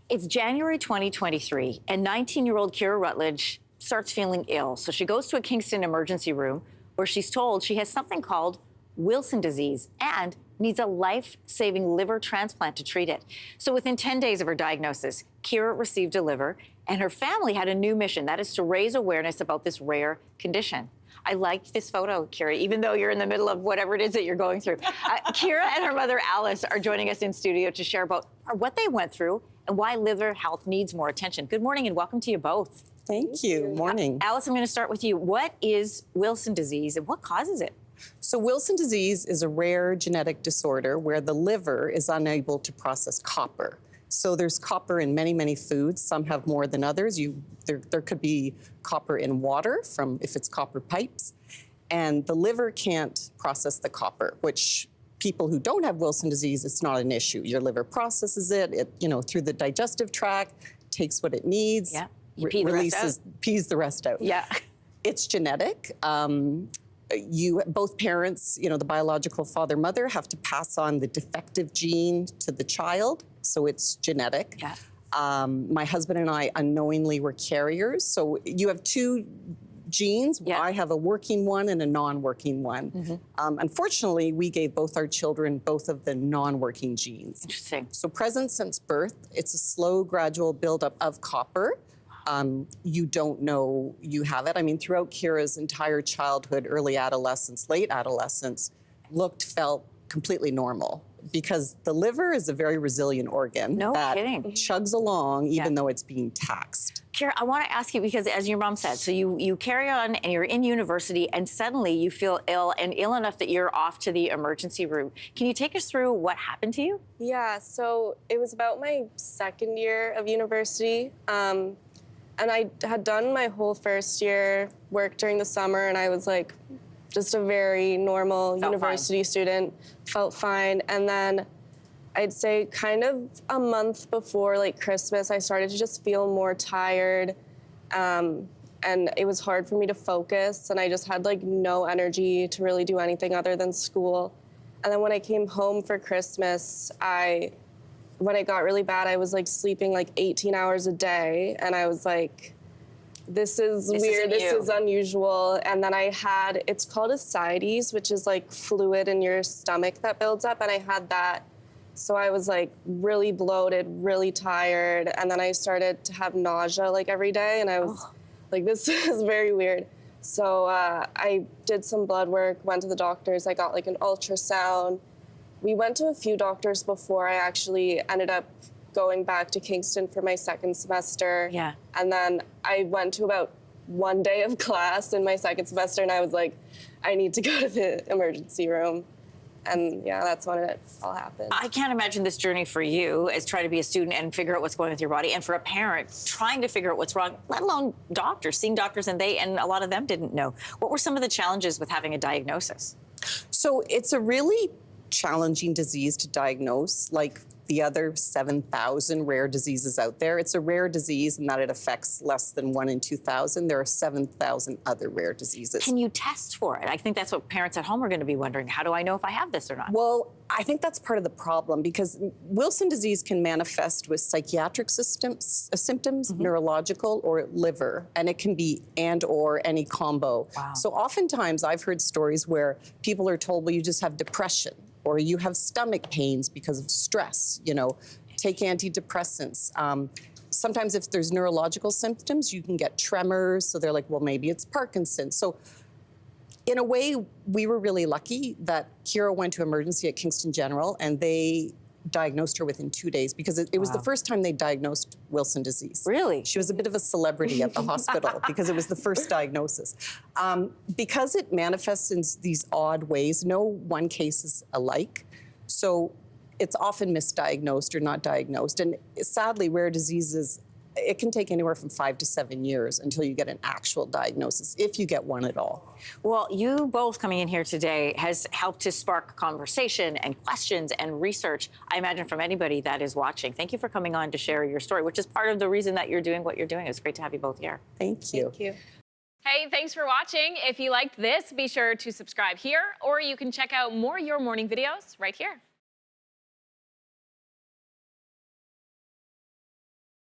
It's January 2023, and 19-year-old Kira Rutledge starts feeling ill. So she goes to a Kingston emergency room where she's told she has something called Wilson disease and needs a life-saving liver transplant to treat it. So within 10 days of her diagnosis, Kira received a liver, and her family had a new mission. That is to raise awareness about this rare condition. I liked this photo, Kira, even though you're in the middle of whatever it is that you're going through. Kira and her mother, Alice, are joining us in studio to share about what they went through and why liver health needs more attention. Good morning and welcome to you both. Thank you. Morning. Alice, I'm going to start with you. What is Wilson disease and what causes it? So Wilson disease is a rare genetic disorder where the liver is unable to process copper. So there's copper in many, many foods. Some have more than others. There could be copper in water if it's copper pipes. And the liver can't process the copper, which people who don't have Wilson disease, it's not an issue. Your liver processes it, through the digestive tract, takes what it needs, pees the rest out. Yeah. It's genetic. Both parents, the biological father, mother, have to pass on the defective gene to the child, so it's genetic. Yeah. My husband and I unknowingly were carriers, so you have two genes. Yeah. I have a working one and a non-working one. Mm-hmm. Unfortunately, we gave both our children both of the non-working genes. Interesting. So present since birth, it's a slow, gradual buildup of copper. You don't know you have it. I mean, throughout Kira's entire childhood, early adolescence, late adolescence, felt completely normal because the liver is a very resilient organ that chugs along even though it's being taxed. Kira, I want to ask you because as your mom said, so you carry on and you're in university and suddenly you feel ill and ill enough that you're off to the emergency room. Can you take us through what happened to you? Yeah, so it was about my second year of university. And I had done my whole first year work during the summer, and I was like just a very normal university student, felt fine. And then I'd say kind of a month before Christmas, I started to just feel more tired. And it was hard for me to focus, and I just had no energy to really do anything other than school. And then when I came home for Christmas, when it got really bad, I was sleeping 18 hours a day. And I was like, this is weird, this is unusual. And then it's called ascites, which is fluid in your stomach that builds up. And I had that. So I was really bloated, really tired. And then I started to have nausea every day. And I was this is very weird. So I did some blood work, went to the doctors. I got an ultrasound. We went to a few doctors before I actually ended up going back to Kingston for my second semester. Yeah. And then I went to about one day of class in my second semester, and I was like, I need to go to the emergency room. And yeah, that's when it all happened. I can't imagine this journey for you as trying to be a student and figure out what's going on with your body, and for a parent trying to figure out what's wrong, let alone seeing doctors, and a lot of them didn't know. What were some of the challenges with having a diagnosis? So it's a really challenging disease to diagnose, like the other 7,000 rare diseases out there. It's a rare disease in that it affects less than 1 in 2,000. There are 7,000 other rare diseases. Can you test for it? I think that's what parents at home are going to be wondering. How do I know if I have this or not? Well, I think that's part of the problem because Wilson disease can manifest with psychiatric symptoms, neurological, or liver, and it can be and/or any combo. Wow. So oftentimes I've heard stories where people are told, well, you just have depression, or you have stomach pains because of stress, take antidepressants. Sometimes if there's neurological symptoms, you can get tremors. So they're like, well, maybe it's Parkinson's. So in a way, we were really lucky that Kira went to emergency at Kingston General and they diagnosed her within 2 days because it was the first time they diagnosed Wilson disease. Really? She was a bit of a celebrity at the hospital because it was the first diagnosis. Because it manifests in these odd ways, no one case is alike. So it's often misdiagnosed or not diagnosed. And sadly, rare diseases, it can take anywhere from 5 to 7 years until you get an actual diagnosis, if you get one at all. Well, you both coming in here today has helped to spark conversation and questions and research, I imagine, from anybody that is watching. Thank you for coming on to share your story, which is part of the reason that you're doing what you're doing. It's great to have you both here. Thank you. Thank you. Hey, thanks for watching. If you liked this, be sure to subscribe here, or you can check out more Your Morning videos right here.